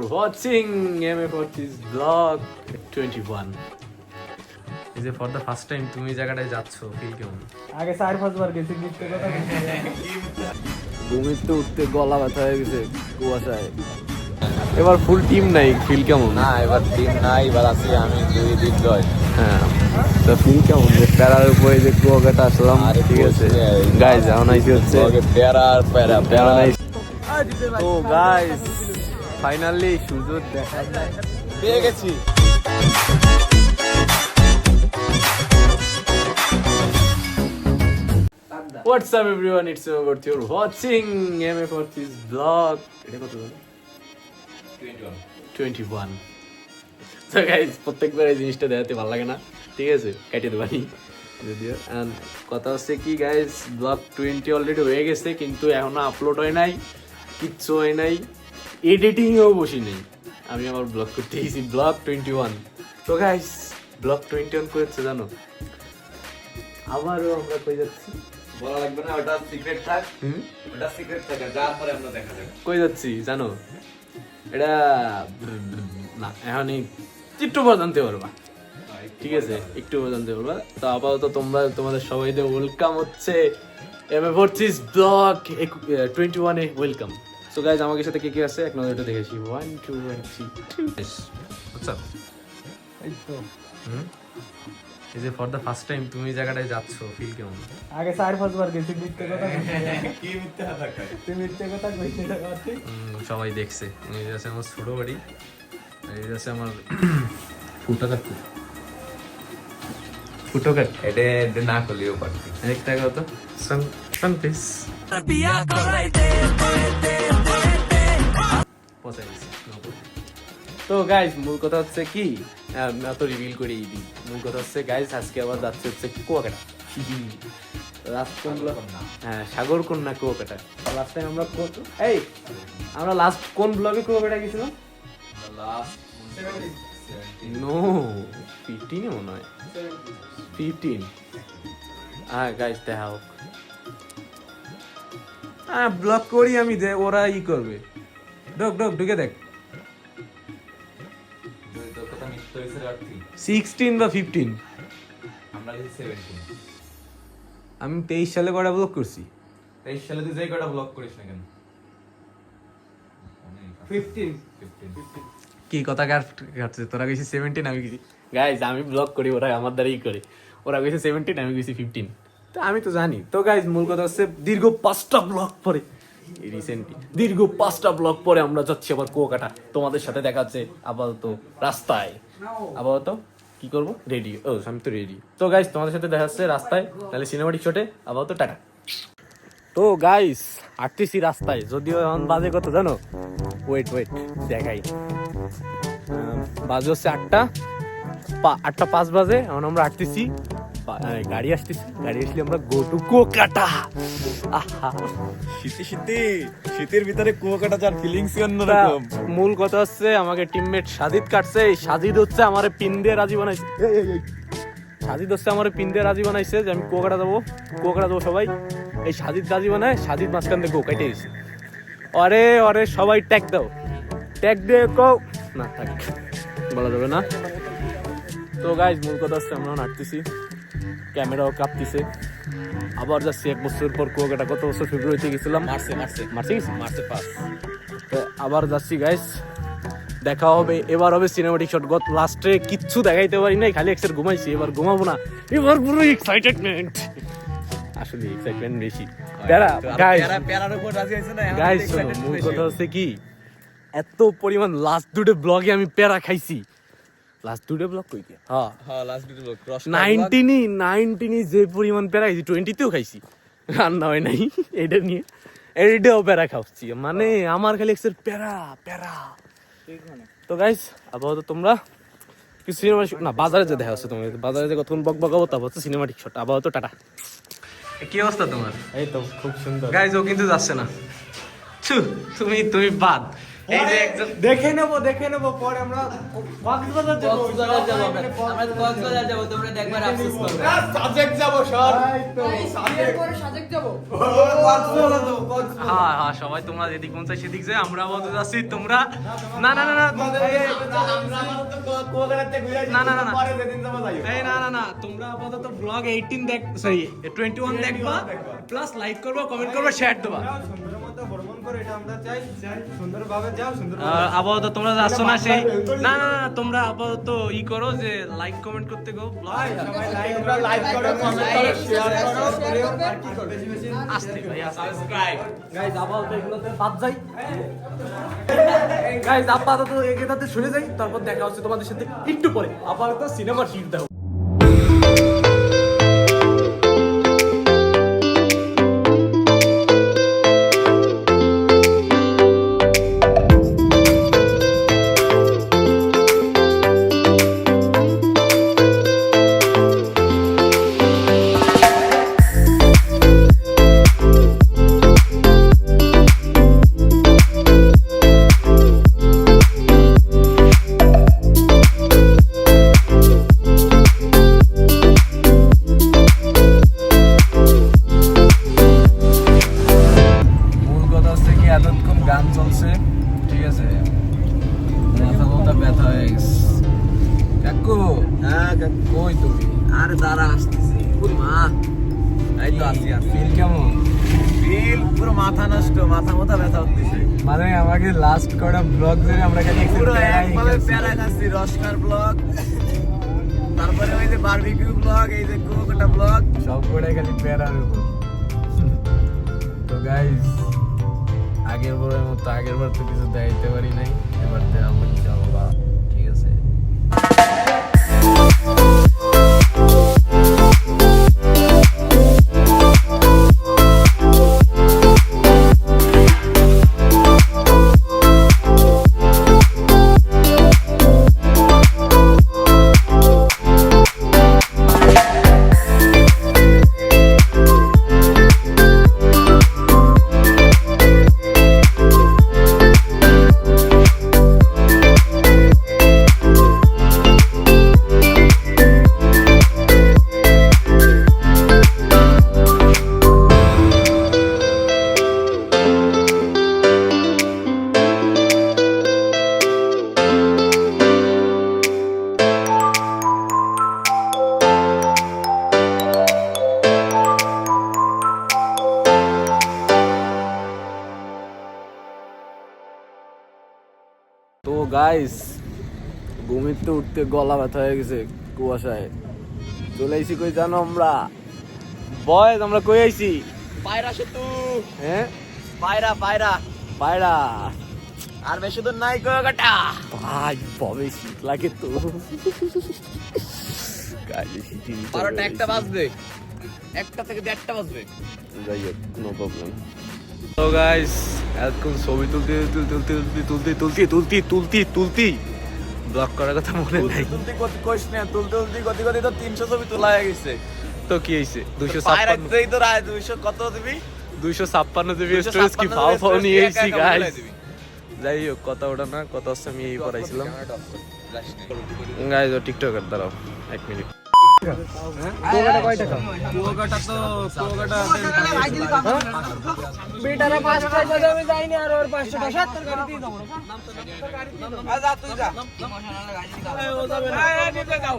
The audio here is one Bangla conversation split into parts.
Watching MA40's vlog 21. Is it for the first time তুমি জায়গাটায় যাচ্ছ ফিল কেমন? আগে 4-5 বার গেছি মিথ্যে কথা ঘুমিতে উঠতে গলা ব্যথা হয়ে গেছে কুয়াশায়। এবার ফুল টিম নাই, ফিল কেমন? না এবার টিম নাই, এবার আছি আমি দুই দিন জয়। হ্যাঁ, তো ফিল কেমন যে প্যারার উপরে যে কুয়াকাটা আসলাম? ঠিক আছে গাইজ, এখন আইসি হচ্ছে প্যারা নাই। তো গাইজ ফাইনালি সুযোগ দেখা যায় পেয়ে গেছি। What's up everyone, it's Yogur. You're watching MA40's vlog. এটা কত? 21. So guys, প্রত্যেকবার এই জিনিসটা দেখাতে ভালো লাগে না, ঠিক আছে, কেটে দেবানি যদিও। অ্যান্ড কথা হচ্ছে কি গাইজ, ব্লগ 20 অলরেডি হয়ে গেছে, কিন্তু এখনো আপলোড হয় নাই, কিচ্ছু হয় নাই, এডিটিংয়েও বসি নেই। আমি আমার ব্লগ করতে গেছি ব্লগ 21। তো গাইজ ব্লগ 21 করেছে জানো, আবারও আমরা কই যাচ্ছি বলা লাগবে না, ওটা সিক্রেট থাক। ওটা সিক্রেট থাকে, যার পরে আমরা দেখা যাবে। কই যাচ্ছি জানো? এটা না, এখনই একটু পর জানতে পারবা, ঠিক আছে, একটু পর জানতে পারবা। তো আপাতত তোমাদের সবাইদের ওয়েলকাম হচ্ছে MA40's ব্লগ 21-এ ওয়েলকাম। সো গাইজ, আমাদের সাথে কে কে আছে এক নজরে দেখেছি। 1 2 1 3। আচ্ছা, এই তো এই যে ফর দ্য ফার্স্ট টাইম তুমি জায়গাটায় যাচ্ছ ফিল কেমন? আগে 4-5 বার গেছি মিথ্যে কথা কি মিথ্যা কথা কয়? তুই মিথ্যে কথা কইতে পারছিস। সবাই দেখছে। এই যে আছে আমার ছোট বাড়ি, এই যে আছে আমার ফুটো কাট। এটা না করলেও পারতি। একটা কথা সং প্লিজ তো গাইজ, মূল কথা হচ্ছে কি, তো রিভিল করে দিই। মূল কথা হচ্ছে গাইজ, আজকে আবার যাচ্ছে হচ্ছে কুয়াকাটা। হ্যাঁ, সাগর কন্যা কুয়াকাটা। লাস্ট টাইম আমরা লাস্ট কোন ব্লগে কুয়াকাটা গেছিলাম? নো 15 মনে হয়, 15। হ্যাঁ গাইজ, দেখা হোক। হ্যাঁ, ব্লগ করি আমি, ওরা ই করবে। ঢুকে দেখ 16 বা 15। আমরা গেছি 17। আমি 23 সালে কটা ব্লগ করছি? 23 সালে তুই যেই কটা ব্লগ করিস না কেন? 15 কি কথা কাটছে? তোরা গেছি 17, আমি গেছি। গাইজ, আমি ব্লগ করি, ওরা আমার দ্বারাই করে। ওরা গেছে 17, আমি গেছি 15। তো আমি তো জানি। তো গাইজ, মূল কথা হচ্ছে দীর্ঘ 5টা ব্লগ পরে, রিসেন্টলি দীর্ঘ 5টা ব্লগ পরে আমরা যাচ্ছি আবার কুয়াকাটা। তোমাদের সাথে দেখা যাচ্ছে আপাতত রাস্তায়। আপাতত কি করবো, রেডি। আমি তো রেডি। তো গাইজ, তোমাদের সাথে দেখা যাচ্ছে রাস্তায়, তাহলে সিনেমাটিক শটে। আপাতত টাটা। তো গাইজ, হাঁটতেছি রাস্তায়, যদিও এখন বাজে কত জানো? ওয়েট দেখাই। বাজে হচ্ছে 8:05 বাজে। এখন আমরা হাঁটতেছি, গাড়ি আসলে আমরা গো টু কুয়াকাটা। শীতের ভিতরে কুয়াকাটা যার ফিলিংস অন্যরকম। মূল কথা হচ্ছে আমাকে টিমমেট সাজিদ কাটছে। সাজিদ হচ্ছে আমার পিন দিয়ে রাজি বানাইছে। যে আমি কুয়াকাটা যাবো সবাই। এই সাজিদ রাজি বানায়, সাজিদ মাঝখান থেকে গো কেটে গেছে। অরে সবাই ট্যাগ দাও, ট্যাগ দিয়ে কও না, থাক, বলা যাবে না। তো গাইজ, মূল কথা হচ্ছে আমরা হাঁটতেছি, ক্যামেরাও কাঁপতেছে। আবার যাচ্ছি 1 বছর পর কুয়াকাটা। গত বছর ফেব্রুয়ারিতে গেছিলাম, মার্চে পাস। তো আবার যাচ্ছি গাইজ, দেখা হবে। এবার হবে সিনেমাটিক শট। লাস্টে কিচ্ছু দেখাইতে পারি নাই, খালি একসাথে ঘুমাইছি। এবার ঘুমাবো না, এবার পুরো এক্সাইটেডমেন্ট। আসলে এক্সাইটমেন্ট বেশি। গাইজ শোনো, মূল কথা হচ্ছে কি, এত পরিমাণ লাস্ট 2 ব্লগে আমি প্যারা খাইছি। লাস্ট 2 ব্লগ কই দিয়া? হ্যাঁ লাস্ট দুটো ব্লগ ক্রস 19 যে পরিমাণ প্যারা খাইছি, 20-তেও খাইছি, রান্না হয় নাই এটা নিয়ে। এটাও প্যারা খাচ্ছি, মানে আমার খালি এক্সের প্যারা। তো গাইস, আপাতত তোমরা কিছু সিনেমাটিক না, বাজারে যে দেখা হচ্ছে, তোমার বাজারে যে কতক্ষণ বকবকাবো, তারপর হচ্ছে সিনেমাটিক শট। আপাতত টাটা। কি অবস্থা তোমার? এই তো খুব সুন্দর। গাইজ, ও কিন্তু যাচ্ছে না। তুমি বাদ। এই যে একজন দেখে নেবো পরে আমরা কক্সবাজার যাবো কক্সবাজার যাবো, তোমরা দেখবার আফসোস করবে। সাজেক যাবো সর হ্যাঁ হ্যাঁ সবাই তোমরা যেদিক মন চাই সেদিক যায়, আমরা আপাতত যাচ্ছি, তোমরা না না না না না না না না এই না না না তোমরা আপাতত ব্লগ 18 দেখ সরি 21 দেখবা, প্লাস লাইক করবা, কমেন্ট করবা, শেয়ার দেবা। সুন্দরের মধ্যে ভ্রমণ করে এটা আমরা চাই সুন্দরভাবে যাও সুন্দর আপাতত তোমরা যাচ্ছ না সেই না না না তোমরা আপাতত ই করো যে লাইক কমেন্ট করতে গো ব্লগ সবাই লাইক করো কমেন্ট করো শেয়ার করো আর কি করবে আসতে ভাই আসতে সাবস্ক্রাইব গাইস আপাতত এগুলোতে বাদ যাই গাইস আপাতত এগুলোতে শুনে যাই, তারপর দেখা হচ্ছে তোমাদের সাথে একটু পরে। আপাতত সিনেমার হিট দাও। মূল কথা হচ্ছে কি এতক্ষণ গান চলছে, ঠিক আছে, মাথা মাথা ব্যথা হয়ে গেছে। কাকু হ্যাঁ কই তুমি? আরে দাঁড়া আসতেছি মা, এই তো আসি আসি। ফিল কেমন? ফিল পুরো মাথা নষ্ট, মাথা ব্যথা হচ্ছে। মানে আমাকে লাস্ট কটা ব্লগ ধরে আমরা খালি পুরো একভাবে প্যারা খাচ্ছি, রসকার ব্লগ, তারপরে ওই যে বারবিকিউ ব্লগ, এই যে কুয়াকাটা ব্লগ, সব কটাই খালি প্যারার উপর। তো গাইস আগের বার তো কিছু দেখাইতে পারি নাই, এবার দেখাবো ইনশাআল্লাহ, ঠিক আছে। তো গাইস ঘুমিতে উঠতে গলা ব্যথা হয়ে গেছে কুয়াশায়। চলে আইছি কই জানো আমরা? বয়েজ আমরা কই আইছি? পায়রা সেতু, হ্যাঁ পায়রা পায়রা, পায়রা। আর বেশি দূর নাই কুয়াকাটা। ভাই ববে শীত লাগে তো। গাইস শীতের ভিতরে 12টা 1টা বাজবে, 1টা থেকে 1:30টা বাজবে। যাই হোক নো প্রবলেম। তো গাইস এতক্ষণ ছবি তুলতে ব্লগ করার কথা মনে নাই। তুলতে কইস না, তুলতে গতি তো 300 ছবি তোলা হয়ে গেছে। তো কি হইছে? পায়রা 256 দেই তো রায় 200 কত দিবি? 256 জিবি স্টোরেজ কি 256 ফাও ফাও নিয়ে একা এসেছি একা গাইস। বলে দিবি। যাই হোক কথা ওটা না, কথা হচ্ছে আমি এই পড়াইছিলাম যাস নে। গাইস। ও টিকটকার দাঁড়াও 1 মিনিট। কুয়াকাটা কয় টাকা? কুয়াকাটা তো কুয়াকাটা বেটারে 5 টাকা দিয়ে আমি যাইনি, আর ওর 500 টাকা 70 গাড়ি দিয়ে দাও। যা তুই যা। ও যাবে না। নিতে যাও।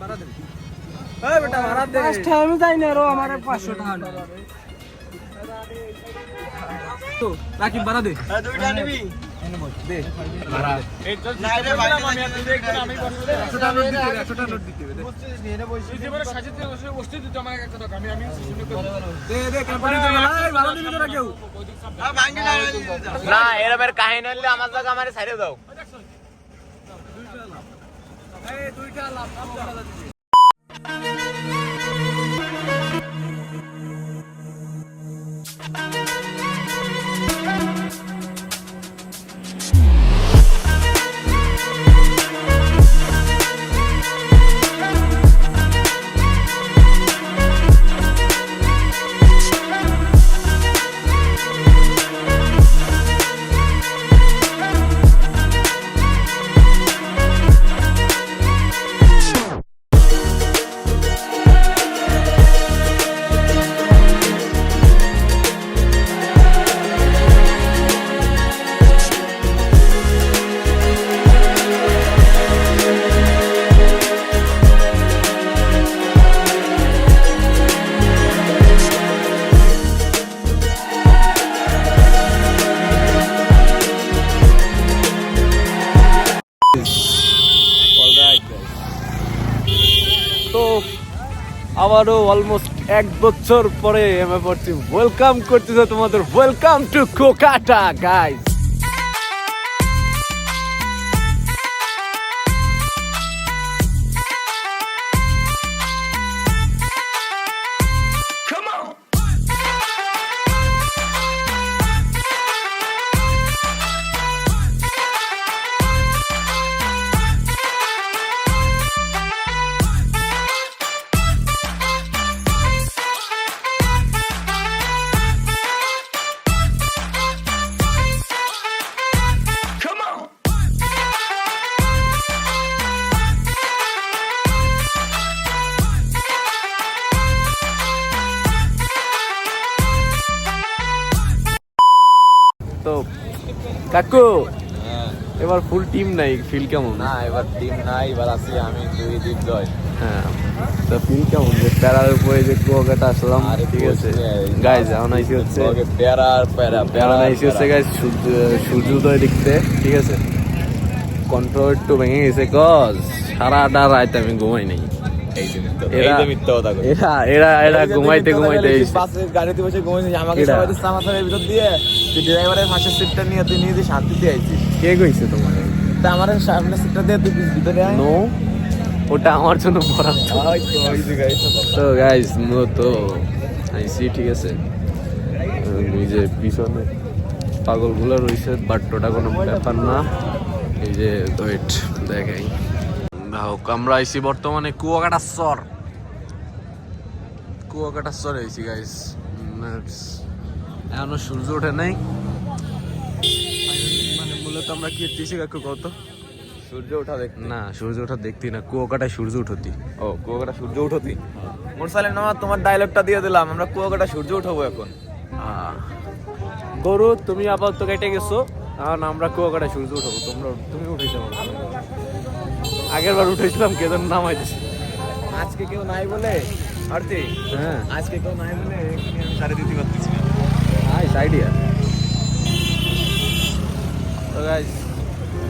ভাড়া দেন। এই বেটা ভাড়া দে। 5 টাকা আমি যাইনি, আর ও আমারে 500 টাকা দেবে। তো রাকিব ভাড়া দে। দুইটা নিবি? দে ভাড়া। না রে ভাই, আমি দেখব না, আমি বসে দে। 100 টাকা নোট দিতে হবে, 100 টাকা নোট দিতে হবে। বুঝছিস নি, এনে বসে। দে কোম্পানি দে ভাড়া দিবি তোরা কেউ। না এরমের কাহিনী হইলে আমার জায়গা আমারে ছাইড়ে দাও। এই দুইটা লাভ আবারও অলমোস্ট 1 বছর পরে আমি পড়ছি ওয়েলকাম করতেছে তোমাদের, ওয়েলকাম টু কুয়াকাটা গাইস। তো কাকু এবার ফুল টিম নাই, ফিল কেমন? না এবার টিম নাই, এবার আছি আমি দুই দীপ জয়। হ্যাঁ, তো ফিল কেমন যে প্যারার উপরে যে কুয়াকাটা আসলাম? আরে ঠিক আছে বলছি, গাইজ, এখন আইসি হচ্ছে ওকে প্যারা আর প্যারা এখন আইসি হচ্ছে গাইজ সূর্যোদয় দেখতে। ঠিক আছে, কন্ট্রোল একটু ভেঙে গেছে কজ সারাটা রাত আমি ঘুমাই নাই। এই যে মিথ্যা, এই এরা- যে মিথ্যা কথা কই। এরা ঘুমাইতে এসে বাসে গাড়িতে বসে ঘুমাইছিস, আমাকে কেডা? সবাই তো সামাসারের ভিতর দিয়ে তুই ড্রাইভারের ফাঁসের সিটটা নিয়ে তুই নিজে শান্তিতে আইছিস। কে কইছে তোমার? তা আমার সামনে সিটটা দিয়ে তুই ভিতরে আয়। নো, ওটা আমার জন্য বরাদ্দ। ওই তো ওই যে গাইছ কথা। তো গাইজ মূলত আইসি, ঠিক আছে, এই যে পিছনে পাগলগুলো রয়েছে, বাট ওটা কোনো ব্যাপার না। এই যে ওয়েট দেখাই, আমরা আইসি বর্তমানে কুয়াকাটা চর, কুয়াকাটা চর আইসি গাইজ। এখনো সূর্য ওঠে নাই, মানে মূলত আমরা কি দিয়েছি কাকু কত? সূর্য ওঠা দেখ না, সূর্য ওঠা দেখতি না, কুয়াকাটায় সূর্য উঠতি। ও কুয়াকাটা সূর্য উঠতি। মোরসালের নামা তোমার ডায়লগটা দিয়ে দিলাম, আমরা কুয়াকাটা সূর্য উঠাবো এখন। গরু তুমি আপাতত কেটে গেছো, এখন আমরা কুয়াকাটা সূর্য উঠাবো, তুমি উঠেছো। আগের বার উঠেছিলাম, কে যেন নামাইতেছে। আজকে কেউ নাই বলে আরতি, হ্যাঁ, আজকে কেউ নাই বলে এক্ষুনি আমি সাড়ে দিতে পারতেছি না। Nice idea. তো গাইস,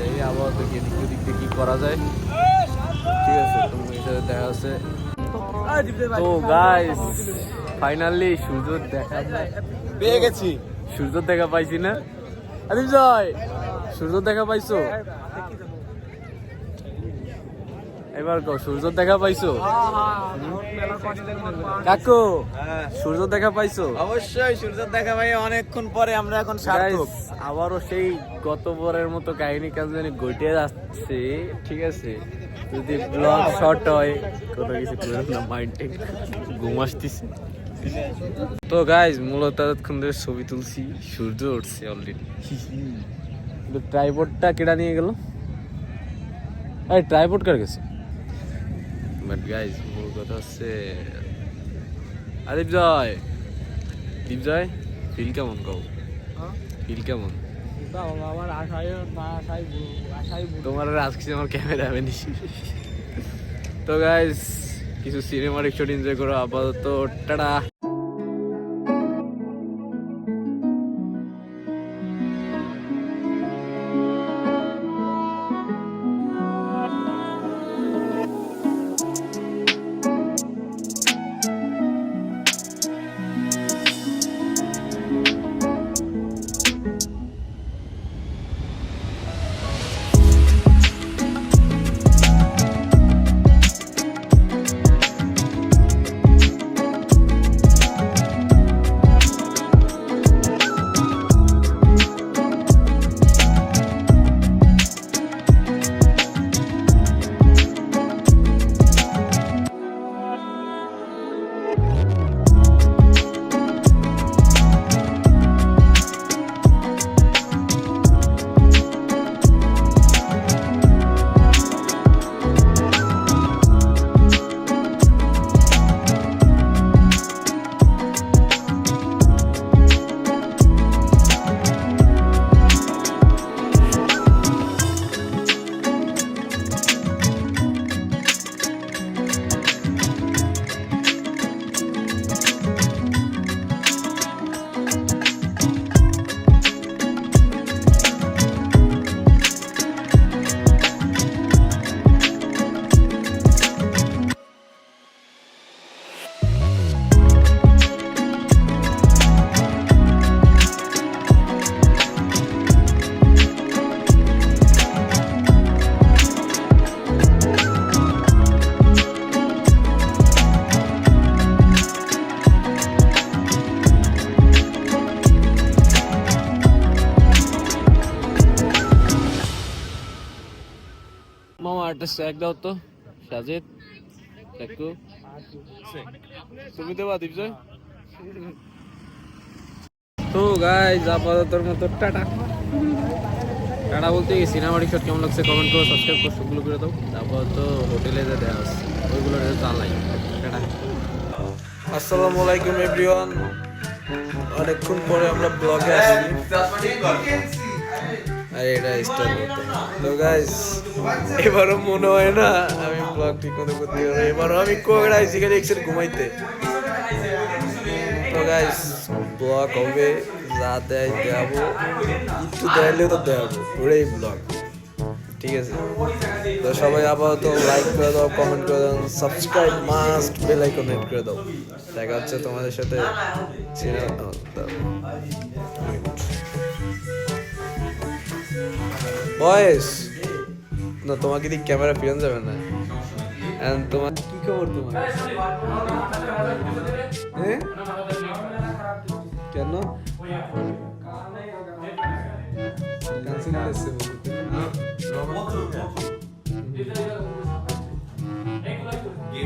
এই আপাতত কি দিক দিয়ে কি করা যায়, ঠিক আছে, তুমি সাথে দেখা আছে। তো গাইস ফাইনালি সূর্য দেখা পেয়ে গেছি। সূর্য দেখা পাইছি না? আদিম জয়, সূর্য দেখা পাইছো? এবার কও, সূর্য দেখা পাইছো? কাকু সূর্য দেখা পাইছো? অবশ্যই সূর্য দেখা ভাই, অনেকক্ষণ পরে আমরা এখন সার্থক। Guys, আবারও সেই গতবারের মতো কাহিনী কাজ জানি ঘটে যাচ্ছে, ঠিক আছে। যদি ব্লগ শর্ট হয়, কোনো কিছু করেন না, মাইন্ডে ঘুম আসতেছে। তো গাইজ মূলত এতক্ষণ ধরে ছবি তুলছি, সূর্য উঠছে অলরেডি। কিন্তু ট্রাইপডটা কেডা নিয়ে গেল? এই ট্রাইপড কার গেছে? বাট গাইজ মূল কথা হচ্ছে, দীপজয় ফিল কেমন কও? ফিল কেমন? তোমার আজকে আমার ক্যামেরা হবে নি। তো গাইজ কিছু সিনেমাটিক শট এনজয় করো আপাতত, টাটা। মামা একটা স্ট্যাক দাও তো সাজেদ দেখো তুমি দেবা দীপজয় তো গাইস আপাততর মতো টাটা টাটা বলতে কি সিনেমাটিক শট কেমন লাগছে কমেন্ট করো সাবস্ক্রাইব করো সবগুলো করে দাও তারপর তো হোটেলে যা দেওয়া আছে ওইগুলো চালাই টাটা আসসালামু আলাইকুম এভরিওয়ান, অনেকক্ষণ পরে আমরা ব্লগে আসছি আর এটা স্টার্ট করতে তো গাইস এবারও মনে হয় না আমি ব্লগ ঠিক মতো করতে পারবো। এবারও আমি কোগড়া আইসি খালি একসাথে ঘুমাইতে। তো গাইস ব্লগ হবে, যা দেয় দেখাবো, একটু দেখালেও তো দেখাবো, পুরাই ব্লগ, ঠিক আছে? তো সবাই আপাতত লাইক করে দাও, কমেন্ট করে দাও, subscribe must, bell icon hit করে দাও। দেখা হচ্ছে তোমাদের সাথে বয়েস না, তোমাকে দিক ক্যামেরা ফিরান যাবে না। And তোমার কি খবর তোমার? হ্যাঁ কেন ক্যান্সেল করছে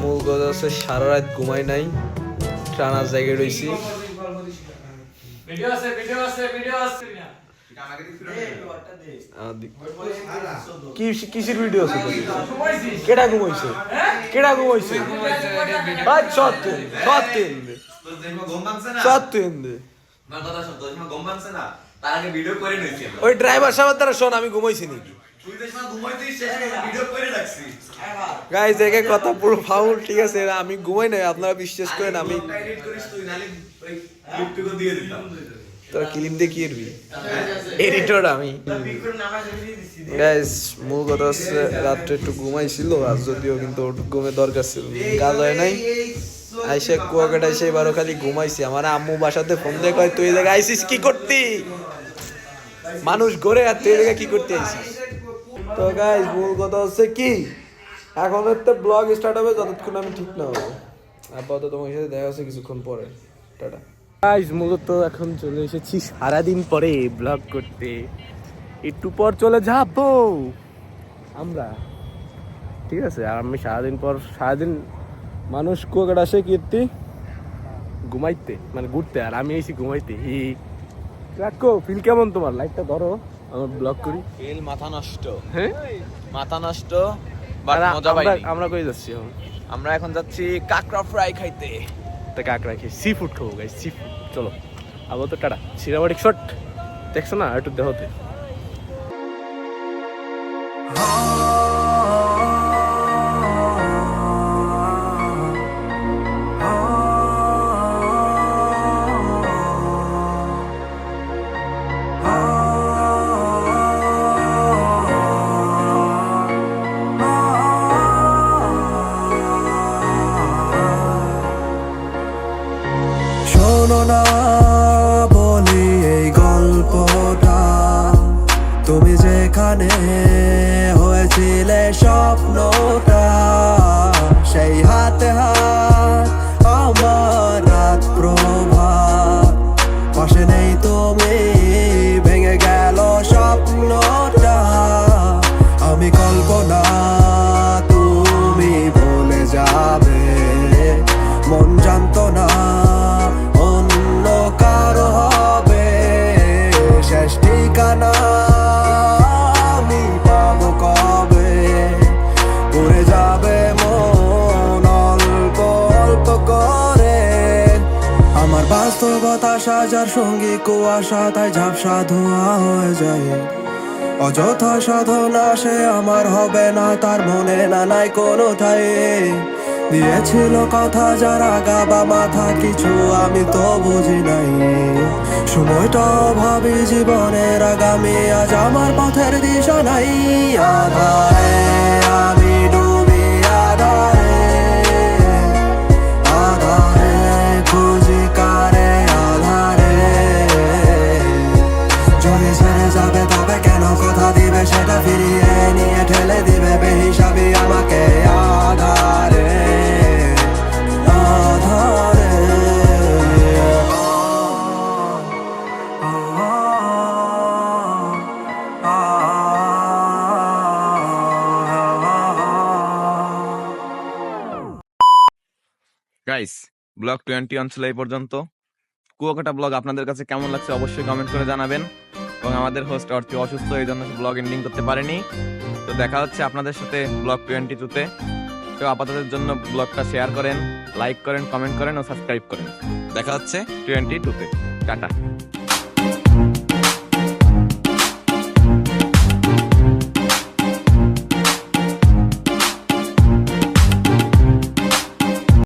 মূল কথা হচ্ছে সারা রাত ঘুমাই নাই, টানার জায়গায় রয়েছি। কিসের ভিডিও আছে? কেডা ঘুমাইছে? কেডা ঘুমাইছে? ওই ড্রাইভার সাহেবের দ্বারা শোন আমি ঘুমাইছি নাকি? গাইস দেখে কথা পুরো ফাউল, ঠিক আছে? আমি ঘুমাই নাই, আপনারা বিশ্বাস করেন। আমি তোরা ক্লিপ দিয়ে কি এরবি এডিটর আমি। গাইস মূল কথা হচ্ছে রাত্রে একটু ঘুমাইছিল, আজ যদিও কিন্তু ঘুমের দরকার ছিল, কাজ হয় নাই। আইসা কুয়াকাটা এসে এবারও খালি ঘুমাইছি। আমার আম্মু বাসাতে ফোন দিয়ে কয় তুই জায়গায় আইসিস কি করতি? মানুষ ঘরে আর তুই জায়গায় কি করতে আইসিস? তো গাইস মূল কথা হচ্ছে কি, এখন একটা ব্লগ স্টার্ট হবে যতক্ষণ আমি ঠিক না হবো। আপাতত তোমার সাথে দেখা হচ্ছে কিছুক্ষণ পরে, টাটা। গাইস মূলত এখন চলে এসেছি সারাদিন পরে ব্লগ করতে, একটু পর চলে যাবো আমরা, ঠিক আছে? আর আমি সারাদিন পর, সারাদিন মানুষ কুয়াকাটা আসে কীর্তি ঘুমাইতে, মানে ঘুরতে, আর আমি এসে ঘুমাইতে। রাখো ফিল কেমন তোমার? লাইটটা ধরো, আমার ব্লগ করি। ফিল মাথা নষ্ট, হ্যাঁ মাথা নষ্ট, বাট মজা পাইনি। আমরা কই যাচ্ছি এখন? আমরা এখন যাচ্ছি কাঁকড়া ফ্রাই খাইতে। তা কাঁকড়া খেয়ে সি ফুড খাবো গাইস, সি ফুড। চলো আবার তো টাটা। সিনেমাটিক শট দেখছো না? একটু দেহতে শোনো না বলি এই গল্পটা, তুমি যেখানে হয়েছিলে স্বপ্নটা, সেই হাতে হাত আমার রাত প্রভাত, পাশে নেই তুমি, ভেঙে গেল স্বপ্নটা। আমি কল্পনা, তুমি ভুলে যাবে, মন জানতো না অন্য কারো হবে শেষ ঠিকানা, আমি পাবো কবে? উড়ে যাবে মন অল্প অল্প করে, আমার বাস্তবতা সাজার সঙ্গী কুয়াশা, তাই ঝাপসা ধোঁয়া হয়ে যায়। অযথা সাধনা সে আমার হবে না, তার মনে না নাই কোনো ঠাই। দিয়েছিল কথা যারা গাবা মাথা, কিছু আমি তো বুঝি নাই। সময়টা ভাবি জীবনের আগামী, আজ আমার পথের দিশা নাই। আধারে আমি ডুবি, আধারে আধারে খুঁজি কারে, আধারে যদি ছেড়ে যাবে তবে কেন কথা দিবে, সেটা ফিরিয়ে নিয়ে ঠেলে দিবে বেহিসাবি আমাকে। আধারে আধারে গাইস ব্লগ 20 অঞ্চলে এই পর্যন্ত। কুয়াকাটা ব্লগ আপনাদের কাছে কেমন লাগছে অবশ্যই কমেন্ট করে জানাবেন। এবং আমাদের হোস্ট অর্থী অসুস্থ, এই জন্য ব্লগ এন্ডিং করতে পারেনি। তো দেখা হচ্ছে আপনাদের সাথে ব্লগ 22-তে। তো আপাততের জন্য ব্লগটা শেয়ার করেন, লাইক করেন, কমেন্ট করেন ও সাবস্ক্রাইব করেন। দেখা হচ্ছে 22-তে। টাটা।